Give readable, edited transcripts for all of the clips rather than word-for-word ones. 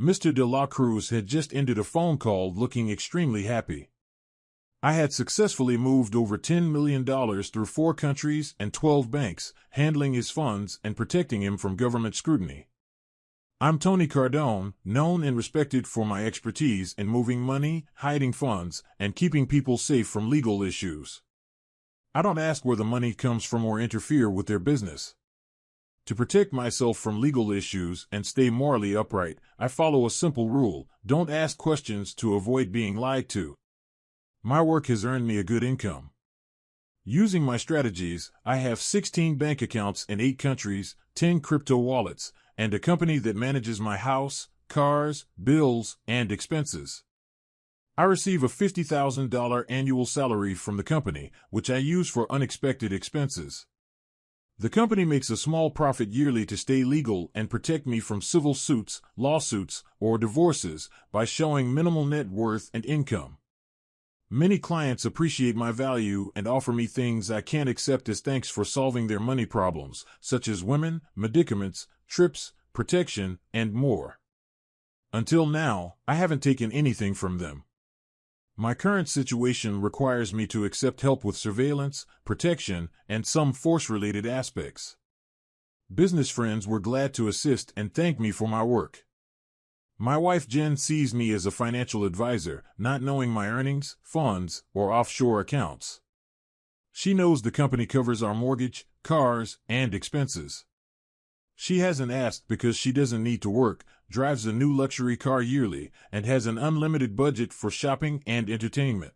Mr. De La Cruz had just ended a phone call looking extremely happy. I had successfully moved over $10 million through 4 countries and 12 banks, handling his funds and protecting him from government scrutiny. I'm Tony Cardone, known and respected for my expertise in moving money, hiding funds, and keeping people safe from legal issues. I don't ask where the money comes from or interfere with their business. To protect myself from legal issues and stay morally upright, I follow a simple rule: don't ask questions to avoid being lied to. My work has earned me a good income. Using my strategies, I have 16 bank accounts in 8 countries, 10 crypto wallets, and a company that manages my house, cars, bills, and expenses. I receive a $50,000 annual salary from the company, which I use for unexpected expenses. The company makes a small profit yearly to stay legal and protect me from civil suits, lawsuits, or divorces by showing minimal net worth and income. Many clients appreciate my value and offer me things I can't accept as thanks for solving their money problems, such as women, medicaments, trips, protection, and more. Until now, I haven't taken anything from them. My current situation requires me to accept help with surveillance, protection, and some force-related aspects. Business friends were glad to assist and thank me for my work. My wife Jen sees me as a financial advisor, not knowing my earnings, funds, or offshore accounts. She knows the company covers our mortgage, cars, and expenses. She hasn't asked because she doesn't need to work, drives a new luxury car yearly, and has an unlimited budget for shopping and entertainment.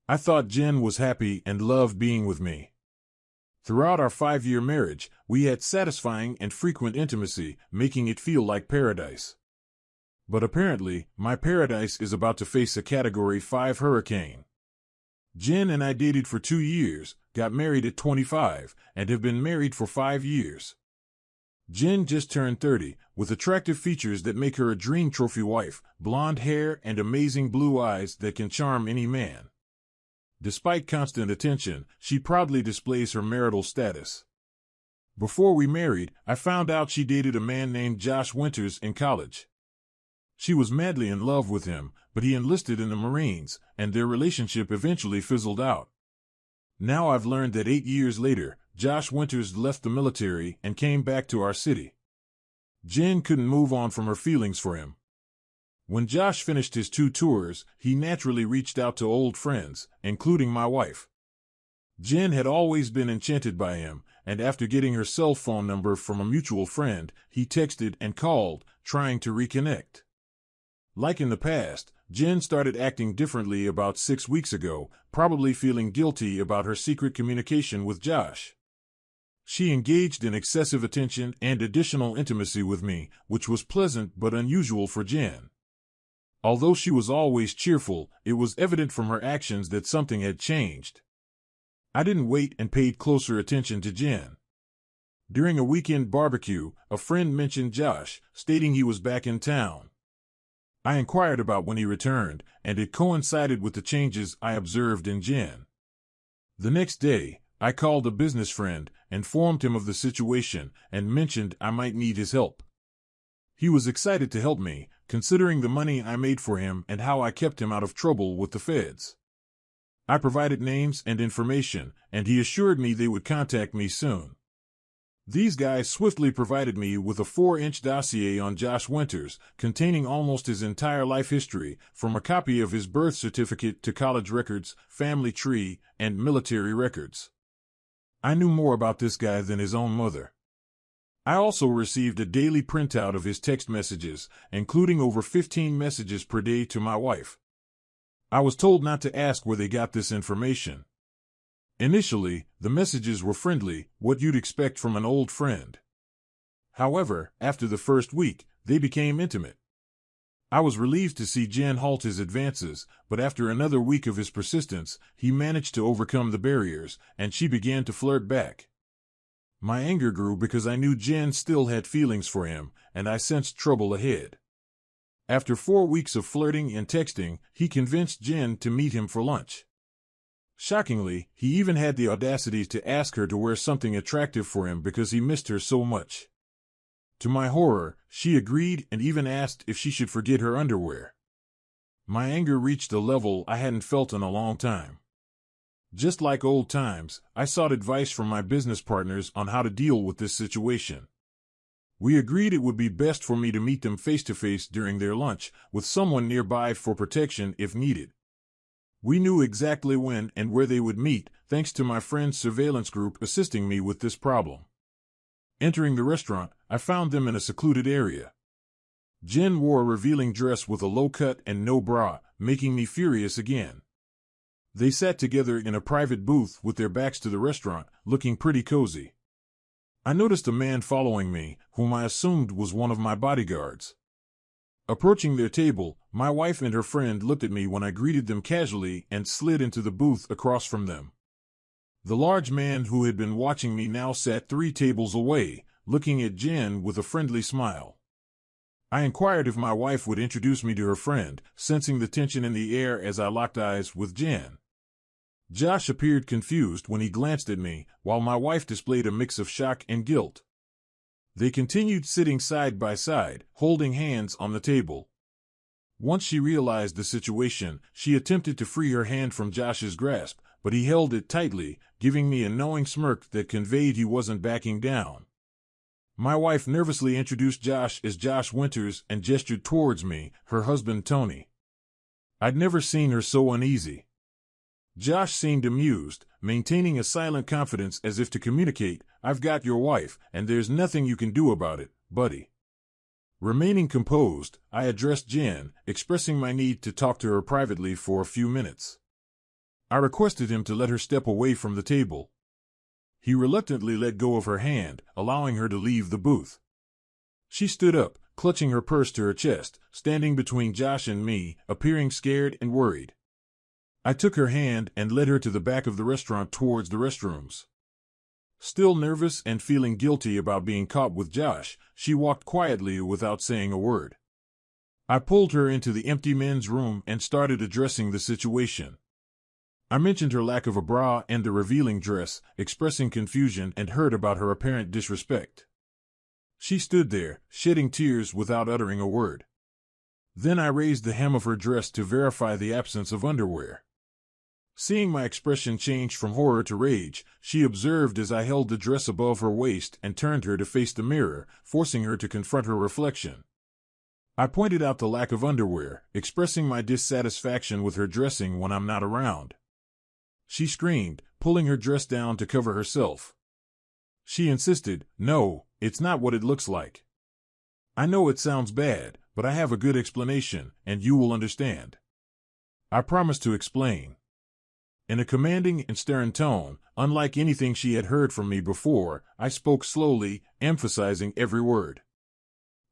I thought Jen was happy and loved being with me. Throughout our 5-year marriage, we had satisfying and frequent intimacy, making it feel like paradise. But apparently, my paradise is about to face a Category 5 hurricane. Jen and I dated for 2 years, got married at 25, and have been married for 5 years. Jen just turned 30, with attractive features that make her a dream trophy wife, blonde hair and amazing blue eyes that can charm any man. Despite constant attention, she proudly displays her marital status. Before we married, I found out she dated a man named Josh Winters in college. She was madly in love with him, but he enlisted in the Marines, and their relationship eventually fizzled out. Now I've learned that 8 years later, Josh Winters left the military and came back to our city. Jen couldn't move on from her feelings for him. When Josh finished his 2 tours, he naturally reached out to old friends, including my wife. Jen had always been enchanted by him, and after getting her cell phone number from a mutual friend, he texted and called, trying to reconnect. Like in the past, Jen started acting differently about 6 weeks ago, probably feeling guilty about her secret communication with Josh. She engaged in excessive attention and additional intimacy with me, which was pleasant but unusual for Jen. Although she was always cheerful, it was evident from her actions that something had changed. I didn't wait and paid closer attention to Jen. During a weekend barbecue, a friend mentioned Josh, stating he was back in town. I inquired about when he returned, and it coincided with the changes I observed in Jen. The next day, I called a business friend, informed him of the situation, and mentioned I might need his help. He was excited to help me, considering the money I made for him and how I kept him out of trouble with the feds. I provided names and information, and he assured me they would contact me soon. These guys swiftly provided me with a 4-inch dossier on Josh Winters, containing almost his entire life history, from a copy of his birth certificate to college records, family tree, and military records. I knew more about this guy than his own mother. I also received a daily printout of his text messages, including over 15 messages per day to my wife. I was told not to ask where they got this information. Initially, the messages were friendly, what you'd expect from an old friend. However, after the first week, they became intimate. I was relieved to see Jen halt his advances, but after another week of his persistence, he managed to overcome the barriers, and she began to flirt back. My anger grew because I knew Jen still had feelings for him, and I sensed trouble ahead. After 4 weeks of flirting and texting, he convinced Jen to meet him for lunch. Shockingly, he even had the audacity to ask her to wear something attractive for him because he missed her so much. To my horror, she agreed and even asked if she should forget her underwear. My anger reached a level I hadn't felt in a long time. Just like old times, I sought advice from my business partners on how to deal with this situation. We agreed it would be best for me to meet them face to face during their lunch, with someone nearby for protection if needed. We knew exactly when and where they would meet, thanks to my friend's surveillance group assisting me with this problem. Entering the restaurant, I found them in a secluded area. Jen wore a revealing dress with a low cut and no bra, making me furious again. They sat together in a private booth with their backs to the restaurant, looking pretty cozy. I noticed a man following me, whom I assumed was one of my bodyguards. Approaching their table, my wife and her friend looked at me when I greeted them casually and slid into the booth across from them. The large man who had been watching me now sat 3 tables away, looking at Jen with a friendly smile. I inquired if my wife would introduce me to her friend, sensing the tension in the air as I locked eyes with Jen. Josh appeared confused when he glanced at me, while my wife displayed a mix of shock and guilt. They continued sitting side by side, holding hands on the table. Once she realized the situation, she attempted to free her hand from Josh's grasp, but he held it tightly, giving me a knowing smirk that conveyed he wasn't backing down. My wife nervously introduced Josh as Josh Winters and gestured towards me, her husband Tony. I'd never seen her so uneasy. Josh seemed amused, maintaining a silent confidence as if to communicate, "I've got your wife, and there's nothing you can do about it, buddy." Remaining composed, I addressed Jen, expressing my need to talk to her privately for a few minutes. I requested him to let her step away from the table. He reluctantly let go of her hand, allowing her to leave the booth. She stood up, clutching her purse to her chest, standing between Josh and me, appearing scared and worried. I took her hand and led her to the back of the restaurant towards the restrooms. Still nervous and feeling guilty about being caught with Josh, she walked quietly without saying a word. I pulled her into the empty men's room and started addressing the situation. I mentioned her lack of a bra and the revealing dress, expressing confusion and hurt about her apparent disrespect. She stood there, shedding tears without uttering a word. Then I raised the hem of her dress to verify the absence of underwear. Seeing my expression change from horror to rage, she observed as I held the dress above her waist and turned her to face the mirror, forcing her to confront her reflection. I pointed out the lack of underwear, expressing my dissatisfaction with her dressing when I'm not around. She screamed, pulling her dress down to cover herself. She insisted, "No, it's not what it looks like. I know it sounds bad, but I have a good explanation, and you will understand." I promised to explain. In a commanding and stern tone, unlike anything she had heard from me before, I spoke slowly, emphasizing every word.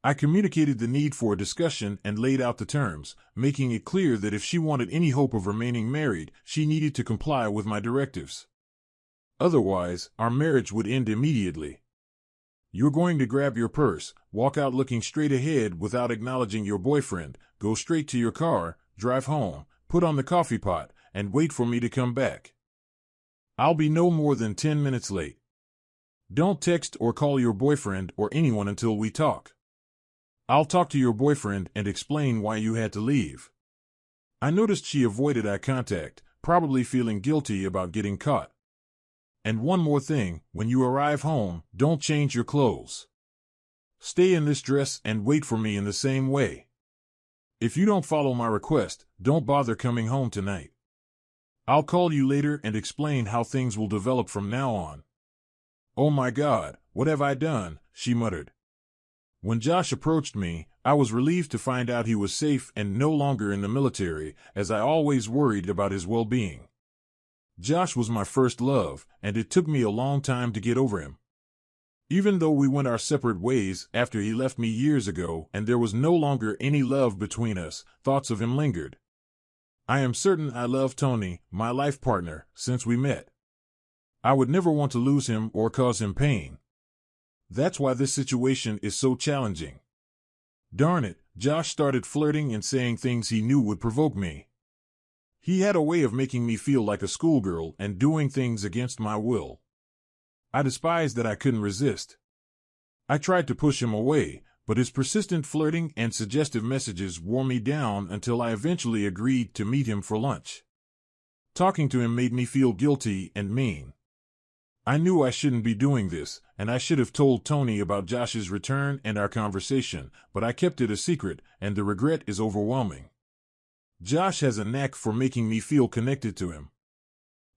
I communicated the need for a discussion and laid out the terms, making it clear that if she wanted any hope of remaining married, she needed to comply with my directives. Otherwise, our marriage would end immediately. You're going to grab your purse, walk out looking straight ahead without acknowledging your boyfriend, go straight to your car, drive home, put on the coffee pot, and wait for me to come back. I'll be no more than 10 minutes late. Don't text or call your boyfriend or anyone until we talk. I'll talk to your boyfriend and explain why you had to leave. I noticed she avoided eye contact, probably feeling guilty about getting caught. And one more thing, when you arrive home, don't change your clothes. Stay in this dress and wait for me in the same way. If you don't follow my request, don't bother coming home tonight. I'll call you later and explain how things will develop from now on. Oh my God, what have I done? She muttered. When Josh approached me, I was relieved to find out he was safe and no longer in the military, as I always worried about his well-being. Josh was my first love, and it took me a long time to get over him. Even though we went our separate ways after he left me years ago and there was no longer any love between us, thoughts of him lingered. I am certain I love Tony, my life partner, since we met. I would never want to lose him or cause him pain. That's why this situation is so challenging. Darn it, Josh started flirting and saying things he knew would provoke me. He had a way of making me feel like a schoolgirl and doing things against my will. I despised that I couldn't resist. I tried to push him away, but his persistent flirting and suggestive messages wore me down until I eventually agreed to meet him for lunch. Talking to him made me feel guilty and mean. I knew I shouldn't be doing this, and I should have told Tony about Josh's return and our conversation, but I kept it a secret, and the regret is overwhelming. Josh has a knack for making me feel connected to him.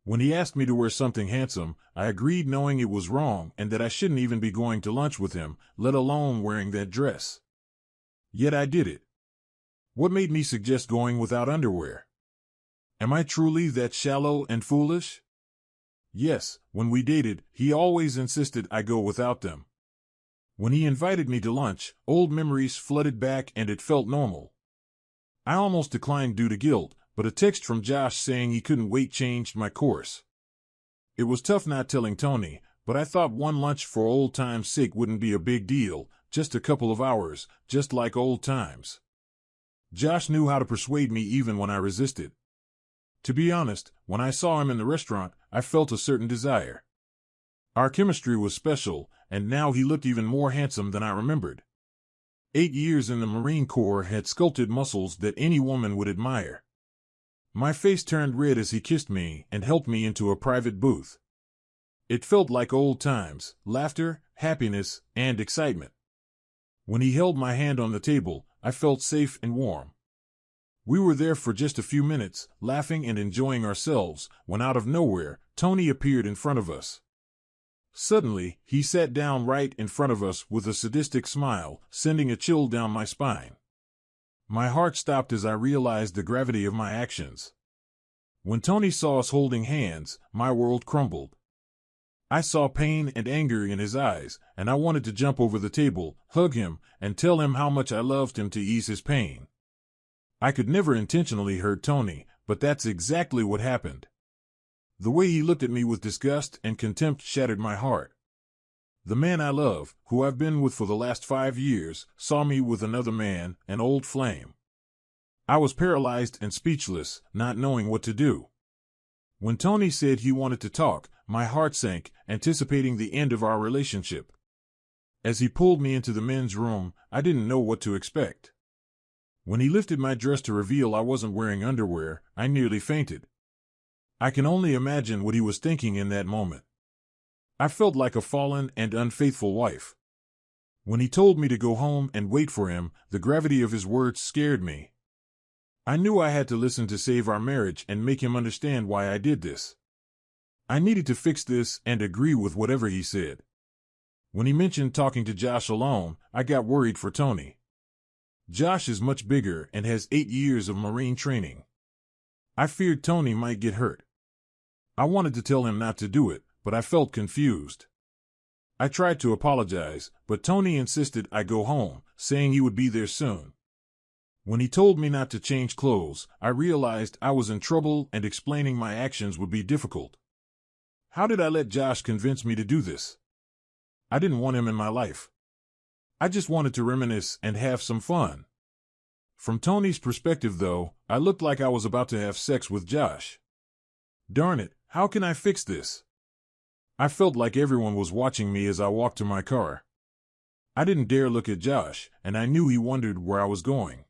When he asked me to wear something handsome, I agreed knowing it was wrong and that I shouldn't even be going to lunch with him, let alone wearing that dress. Yet I did it. What made me suggest going without underwear? Am I truly that shallow and foolish? Yes, when we dated, he always insisted I go without them. When he invited me to lunch, old memories flooded back and it felt normal. I almost declined due to guilt, but a text from Josh saying he couldn't wait changed my course. It was tough not telling Tony, but I thought one lunch for old time's sake wouldn't be a big deal, just a couple of hours, just like old times. Josh knew how to persuade me even when I resisted. To be honest, when I saw him in the restaurant, I felt a certain desire. Our chemistry was special, and now he looked even more handsome than I remembered. 8 years in the Marine Corps had sculpted muscles that any woman would admire. My face turned red as he kissed me and helped me into a private booth. It felt like old times, laughter, happiness, and excitement. When he held my hand on the table, I felt safe and warm. We were there for just a few minutes, laughing and enjoying ourselves, when out of nowhere, Tony appeared in front of us. Suddenly, he sat down right in front of us with a sadistic smile, sending a chill down my spine. My heart stopped as I realized the gravity of my actions. When Tony saw us holding hands, my world crumbled. I saw pain and anger in his eyes, and I wanted to jump over the table, hug him, and tell him how much I loved him to ease his pain. I could never intentionally hurt Tony, but that's exactly what happened. The way he looked at me with disgust and contempt shattered my heart. The man I love, who I've been with for the last 5 years, saw me with another man, an old flame. I was paralyzed and speechless, not knowing what to do. When Tony said he wanted to talk, my heart sank, anticipating the end of our relationship. As he pulled me into the men's room, I didn't know what to expect. When he lifted my dress to reveal I wasn't wearing underwear, I nearly fainted. I can only imagine what he was thinking in that moment. I felt like a fallen and unfaithful wife. When he told me to go home and wait for him, the gravity of his words scared me. I knew I had to listen to save our marriage and make him understand why I did this. I needed to fix this and agree with whatever he said. When he mentioned talking to Josh alone, I got worried for Tony. Josh is much bigger and has 8 years of Marine training. I feared Tony might get hurt. I wanted to tell him not to do it, but I felt confused. I tried to apologize, but Tony insisted I go home, saying he would be there soon. When he told me not to change clothes, I realized I was in trouble and explaining my actions would be difficult. How did I let Josh convince me to do this? I didn't want him in my life. I just wanted to reminisce and have some fun. From Tony's perspective, though, I looked like I was about to have sex with Josh. Darn it, how can I fix this? I felt like everyone was watching me as I walked to my car. I didn't dare look at Josh, and I knew he wondered where I was going.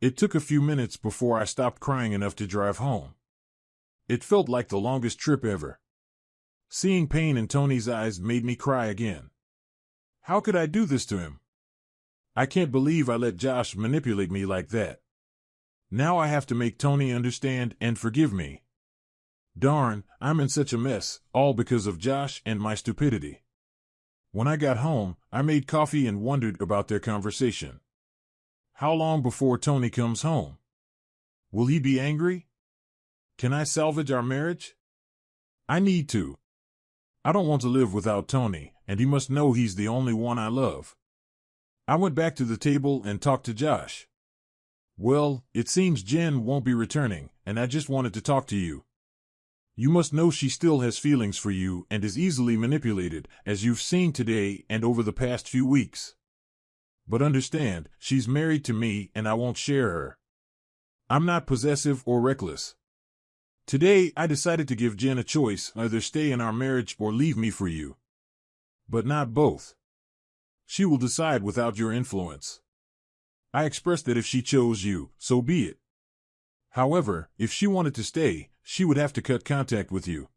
It took a few minutes before I stopped crying enough to drive home. It felt like the longest trip ever. Seeing pain in Tony's eyes made me cry again. How could I do this to him? I can't believe I let Josh manipulate me like that. Now I have to make Tony understand and forgive me. Darn, I'm in such a mess, all because of Josh and my stupidity. When I got home, I made coffee and wondered about their conversation. How long before Tony comes home? Will he be angry? Can I salvage our marriage? I need to. I don't want to live without Tony, and he must know he's the only one I love. I went back to the table and talked to Josh. Well, it seems Jen won't be returning, and I just wanted to talk to you. You must know she still has feelings for you and is easily manipulated, as you've seen today and over the past few weeks. But understand, she's married to me and I won't share her. I'm not possessive or reckless. Today, I decided to give Jen a choice, either stay in our marriage or leave me for you. But not both. She will decide without your influence. I expressed that if she chose you, so be it. However, if she wanted to stay, she would have to cut contact with you.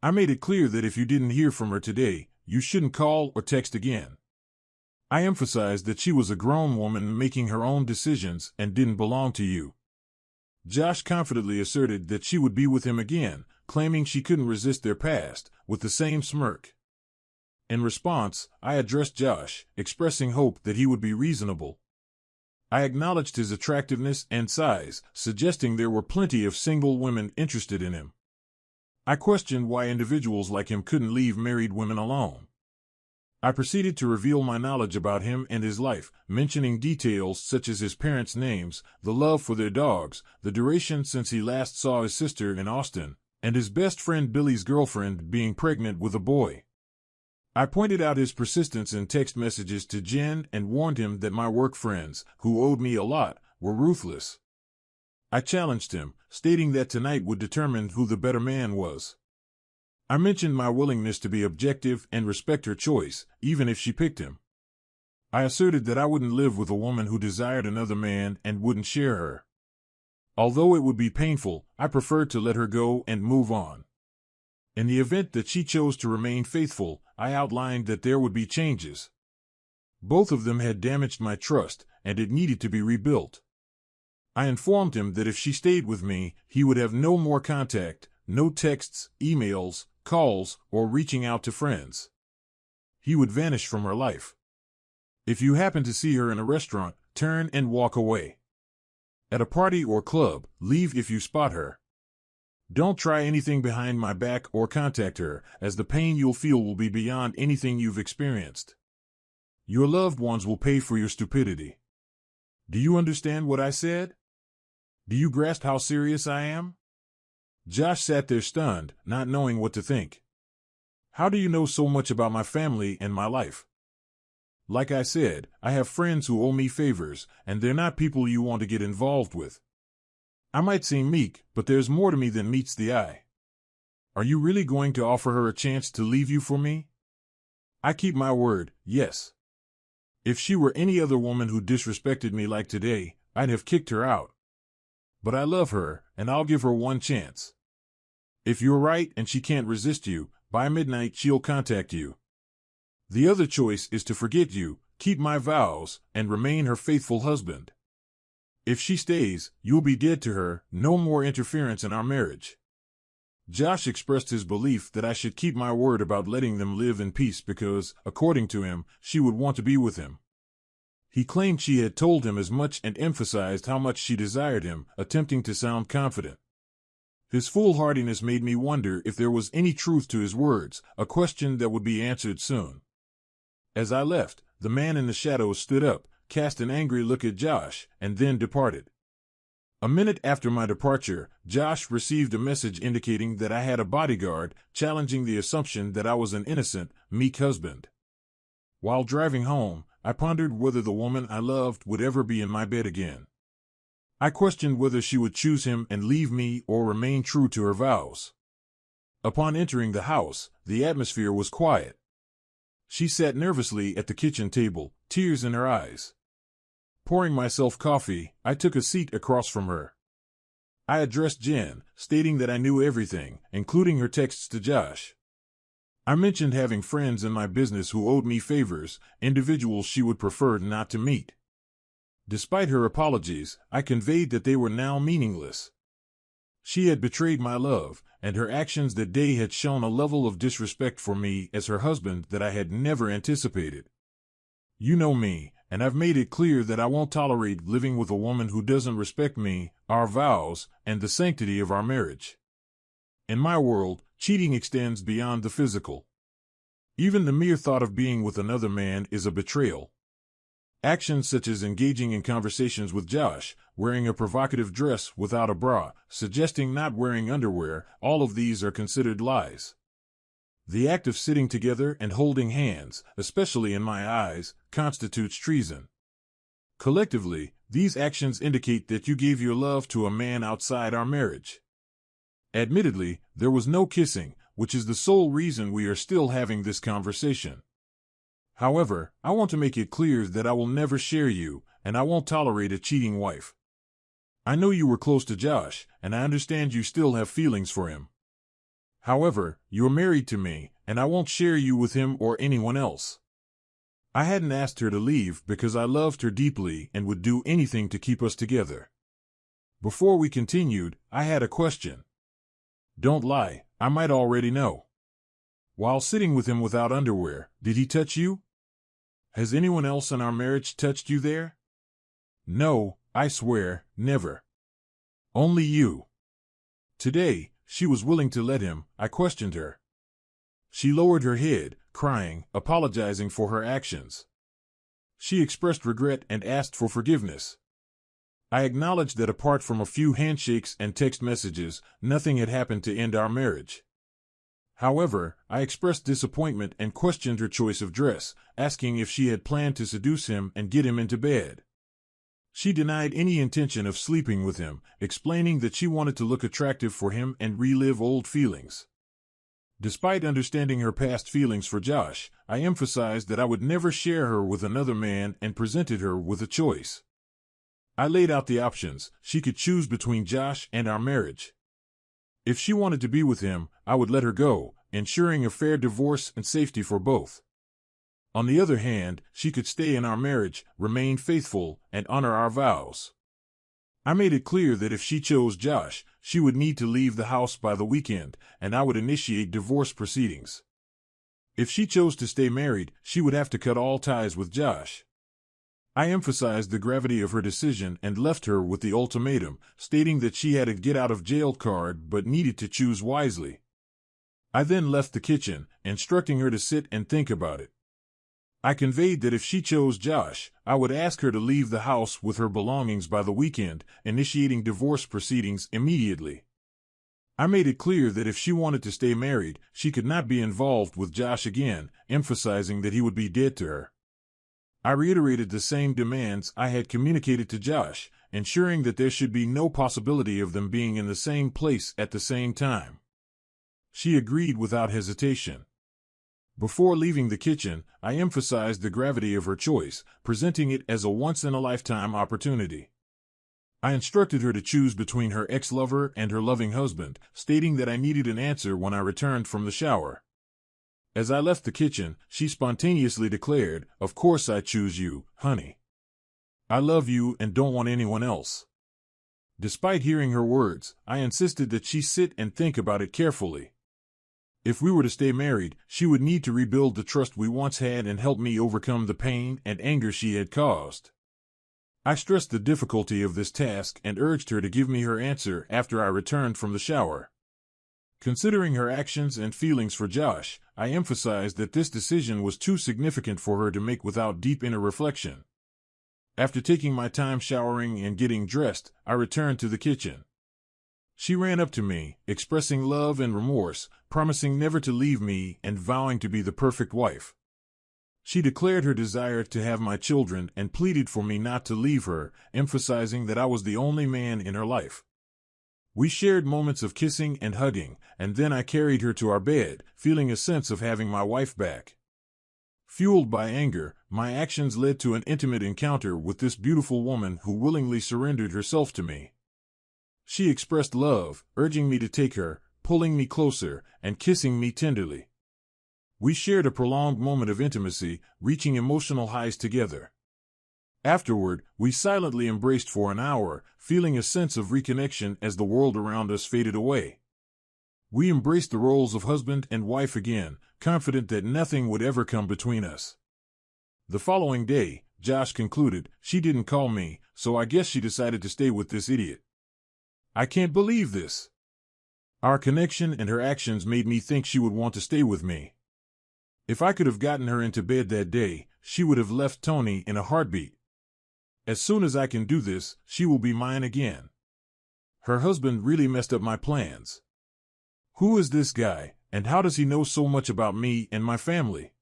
I made it clear that if you didn't hear from her today, you shouldn't call or text again. I emphasized that she was a grown woman making her own decisions and didn't belong to you. Josh confidently asserted that she would be with him again, claiming she couldn't resist their past, with the same smirk. In response, I addressed Josh, expressing hope that he would be reasonable. I acknowledged his attractiveness and size, suggesting there were plenty of single women interested in him. I questioned why individuals like him couldn't leave married women alone. I proceeded to reveal my knowledge about him and his life, mentioning details such as his parents' names, the love for their dogs, the duration since he last saw his sister in Austin, and his best friend Billy's girlfriend being pregnant with a boy. I pointed out his persistence in text messages to Jen and warned him that my work friends, who owed me a lot, were ruthless. I challenged him, stating that tonight would determine who the better man was. I mentioned my willingness to be objective and respect her choice, even if she picked him. I asserted that I wouldn't live with a woman who desired another man and wouldn't share her. Although it would be painful, I preferred to let her go and move on. In the event that she chose to remain faithful, I outlined that there would be changes. Both of them had damaged my trust, and it needed to be rebuilt. I informed him that if she stayed with me, he would have no more contact, no texts, emails, calls, or reaching out to friends. He would vanish from her life. If you happen to see her in a restaurant, turn and walk away. At a party or club, leave if you spot her. Don't try anything behind my back or contact her, as the pain you'll feel will be beyond anything you've experienced. Your loved ones will pay for your stupidity. Do you understand what I said? Do you grasp how serious I am? Josh sat there stunned, not knowing what to think. How do you know so much about my family and my life? Like I said, I have friends who owe me favors, and they're not people you want to get involved with. I might seem meek, but there's more to me than meets the eye. Are you really going to offer her a chance to leave you for me? I keep my word, yes. If she were any other woman who disrespected me like today, I'd have kicked her out. But I love her, and I'll give her one chance. If you're right and she can't resist you, by midnight she'll contact you. The other choice is to forget you, keep my vows, and remain her faithful husband. If she stays, you'll be dead to her, no more interference in our marriage. Josh expressed his belief that I should keep my word about letting them live in peace because, according to him, she would want to be with him. He claimed she had told him as much and emphasized how much she desired him, attempting to sound confident. His foolhardiness made me wonder if there was any truth to his words, a question that would be answered soon. As I left, the man in the shadows stood up, cast an angry look at Josh, and then departed. A minute after my departure, Josh received a message indicating that I had a bodyguard, challenging the assumption that I was an innocent, meek husband. While driving home, I pondered whether the woman I loved would ever be in my bed again. I questioned whether she would choose him and leave me or remain true to her vows. Upon entering the house, the atmosphere was quiet. She sat nervously at the kitchen table, tears in her eyes. Pouring myself coffee, I took a seat across from her. I addressed Jen, stating that I knew everything, including her texts to Josh. I mentioned having friends in my business who owed me favors, individuals she would prefer not to meet. Despite her apologies, I conveyed that they were now meaningless. She had betrayed my love, and her actions that day had shown a level of disrespect for me as her husband that I had never anticipated. You know me, and I've made it clear that I won't tolerate living with a woman who doesn't respect me, our vows, and the sanctity of our marriage. In my world, cheating extends beyond the physical. Even the mere thought of being with another man is a betrayal. Actions such as engaging in conversations with Josh, wearing a provocative dress without a bra, suggesting not wearing underwear, all of these are considered lies. The act of sitting together and holding hands, especially in my eyes, constitutes treason. Collectively, these actions indicate that you gave your love to a man outside our marriage. Admittedly, there was no kissing, which is the sole reason we are still having this conversation. However, I want to make it clear that I will never share you, and I won't tolerate a cheating wife. I know you were close to Josh, and I understand you still have feelings for him. However, you're married to me, and I won't share you with him or anyone else. I hadn't asked her to leave because I loved her deeply and would do anything to keep us together. Before we continued, I had a question. Don't lie, I might already know. While sitting with him without underwear, did he touch you? Has anyone else in our marriage touched you there? No, I swear, never. Only you. Today, she was willing to let him. I questioned her. She lowered her head, crying, apologizing for her actions. She expressed regret and asked for forgiveness. I acknowledged that apart from a few handshakes and text messages, nothing had happened to end our marriage. However, I expressed disappointment and questioned her choice of dress, asking if she had planned to seduce him and get him into bed. She denied any intention of sleeping with him, explaining that she wanted to look attractive for him and relive old feelings. Despite understanding her past feelings for Josh, I emphasized that I would never share her with another man and presented her with a choice. I laid out the options. She could choose between Josh and our marriage. If she wanted to be with him, I would let her go, ensuring a fair divorce and safety for both. On the other hand, she could stay in our marriage, remain faithful, and honor our vows. I made it clear that if she chose Josh, she would need to leave the house by the weekend, and I would initiate divorce proceedings. If she chose to stay married, she would have to cut all ties with Josh. I emphasized the gravity of her decision and left her with the ultimatum, stating that she had a get-out-of-jail card but needed to choose wisely. I then left the kitchen, instructing her to sit and think about it. I conveyed that if she chose Josh, I would ask her to leave the house with her belongings by the weekend, initiating divorce proceedings immediately. I made it clear that if she wanted to stay married, she could not be involved with Josh again, emphasizing that he would be dead to her. I reiterated the same demands I had communicated to Josh, ensuring that there should be no possibility of them being in the same place at the same time. She agreed without hesitation. Before leaving the kitchen, I emphasized the gravity of her choice, presenting it as a once-in-a-lifetime opportunity. I instructed her to choose between her ex-lover and her loving husband, stating that I needed an answer when I returned from the shower. As I left the kitchen, she spontaneously declared, "Of course I choose you, honey. I love you and don't want anyone else." Despite hearing her words, I insisted that she sit and think about it carefully. If we were to stay married, she would need to rebuild the trust we once had and help me overcome the pain and anger she had caused. I stressed the difficulty of this task and urged her to give me her answer after I returned from the shower. Considering her actions and feelings for Josh, I emphasized that this decision was too significant for her to make without deep inner reflection. After taking my time showering and getting dressed, I returned to the kitchen. She ran up to me, expressing love and remorse, promising never to leave me and vowing to be the perfect wife. She declared her desire to have my children and pleaded for me not to leave her, emphasizing that I was the only man in her life. We shared moments of kissing and hugging, and then I carried her to our bed, feeling a sense of having my wife back. Fueled by anger, my actions led to an intimate encounter with this beautiful woman who willingly surrendered herself to me. She expressed love, urging me to take her, pulling me closer, and kissing me tenderly. We shared a prolonged moment of intimacy, reaching emotional highs together. Afterward, we silently embraced for an hour, feeling a sense of reconnection as the world around us faded away. We embraced the roles of husband and wife again, confident that nothing would ever come between us. The following day, Josh concluded, "She didn't call me, so I guess she decided to stay with this idiot. I can't believe this." Our connection and her actions made me think she would want to stay with me. If I could have gotten her into bed that day, she would have left Tony in a heartbeat. As soon as I can do this, she will be mine again. Her husband really messed up my plans. Who is this guy, and how does he know so much about me and my family?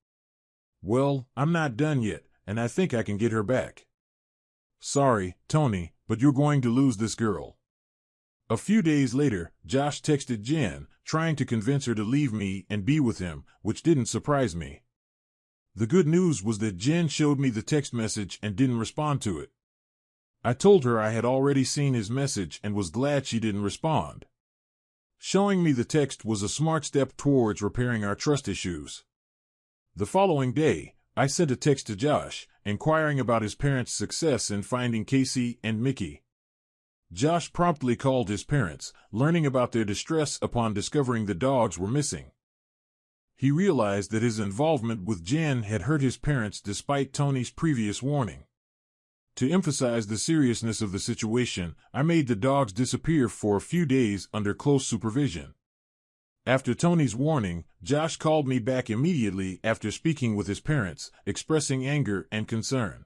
Well, I'm not done yet, and I think I can get her back. Sorry, Tony, but you're going to lose this girl. A few days later, Josh texted Jen, trying to convince her to leave me and be with him, which didn't surprise me. The good news was that Jen showed me the text message and didn't respond to it. I told her I had already seen his message and was glad she didn't respond. Showing me the text was a smart step towards repairing our trust issues. The following day, I sent a text to Josh, inquiring about his parents' success in finding Casey and Mickey. Josh promptly called his parents, learning about their distress upon discovering the dogs were missing. He realized that his involvement with Jen had hurt his parents despite Tony's previous warning. To emphasize the seriousness of the situation, I made the dogs disappear for a few days under close supervision. After Tony's warning, Josh called me back immediately after speaking with his parents, expressing anger and concern.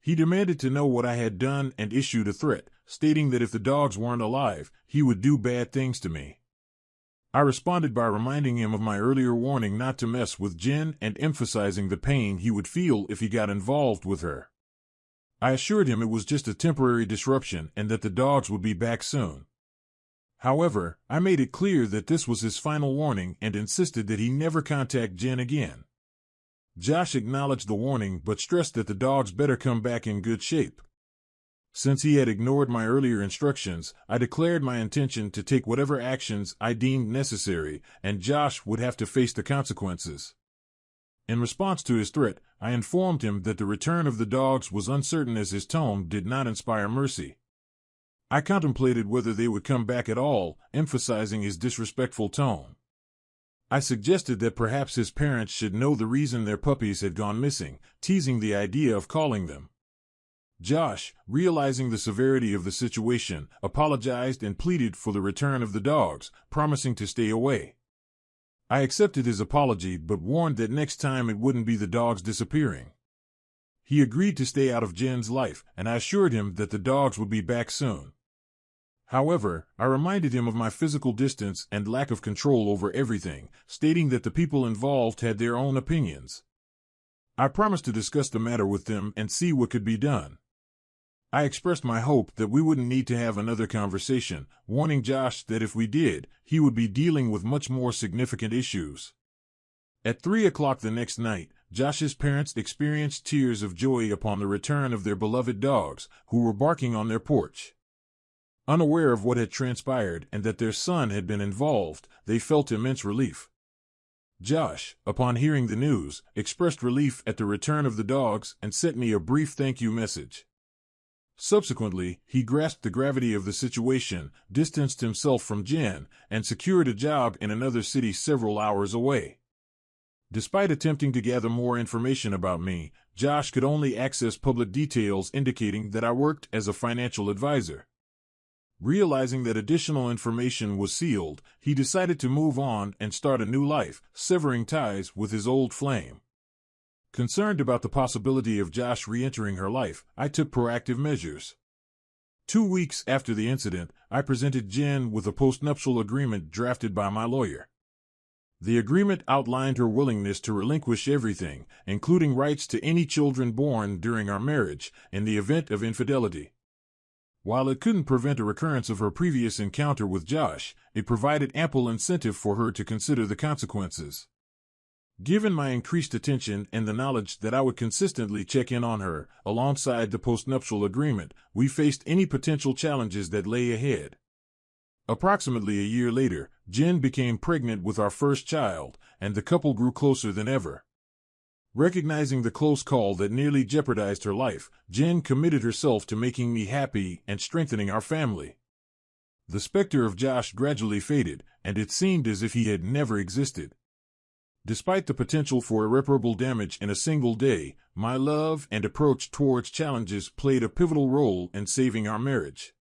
He demanded to know what I had done and issued a threat, stating that if the dogs weren't alive, he would do bad things to me. I responded by reminding him of my earlier warning not to mess with Jen and emphasizing the pain he would feel if he got involved with her. I assured him it was just a temporary disruption and that the dogs would be back soon. However, I made it clear that this was his final warning and insisted that he never contact Jen again. Josh acknowledged the warning but stressed that the dogs better come back in good shape. Since he had ignored my earlier instructions, I declared my intention to take whatever actions I deemed necessary, and Josh would have to face the consequences. In response to his threat, I informed him that the return of the dogs was uncertain as his tone did not inspire mercy. I contemplated whether they would come back at all, emphasizing his disrespectful tone. I suggested that perhaps his parents should know the reason their puppies had gone missing, teasing the idea of calling them. Josh, realizing the severity of the situation, apologized and pleaded for the return of the dogs, promising to stay away. I accepted his apology but warned that next time it wouldn't be the dogs disappearing. He agreed to stay out of Jen's life, and I assured him that the dogs would be back soon. However, I reminded him of my physical distance and lack of control over everything, stating that the people involved had their own opinions. I promised to discuss the matter with them and see what could be done. I expressed my hope that we wouldn't need to have another conversation, warning Josh that if we did, he would be dealing with much more significant issues. At 3 o'clock the next night, Josh's parents experienced tears of joy upon the return of their beloved dogs, who were barking on their porch. Unaware of what had transpired and that their son had been involved, they felt immense relief. Josh, upon hearing the news, expressed relief at the return of the dogs and sent me a brief thank you message. Subsequently, he grasped the gravity of the situation, distanced himself from Jen, and secured a job in another city several hours away. Despite attempting to gather more information about me, Josh could only access public details indicating that I worked as a financial advisor. Realizing that additional information was sealed, he decided to move on and start a new life, severing ties with his old flame. Concerned about the possibility of Josh re-entering her life, I took proactive measures. 2 weeks after the incident, I presented Jen with a postnuptial agreement drafted by my lawyer. The agreement outlined her willingness to relinquish everything, including rights to any children born during our marriage, in the event of infidelity. While it couldn't prevent a recurrence of her previous encounter with Josh, it provided ample incentive for her to consider the consequences. Given my increased attention and the knowledge that I would consistently check in on her, alongside the postnuptial agreement, we faced any potential challenges that lay ahead. Approximately a year later, Jen became pregnant with our first child, and the couple grew closer than ever. Recognizing the close call that nearly jeopardized her life, Jen committed herself to making me happy and strengthening our family. The specter of Josh gradually faded, and it seemed as if he had never existed. Despite the potential for irreparable damage in a single day, my love and approach towards challenges played a pivotal role in saving our marriage.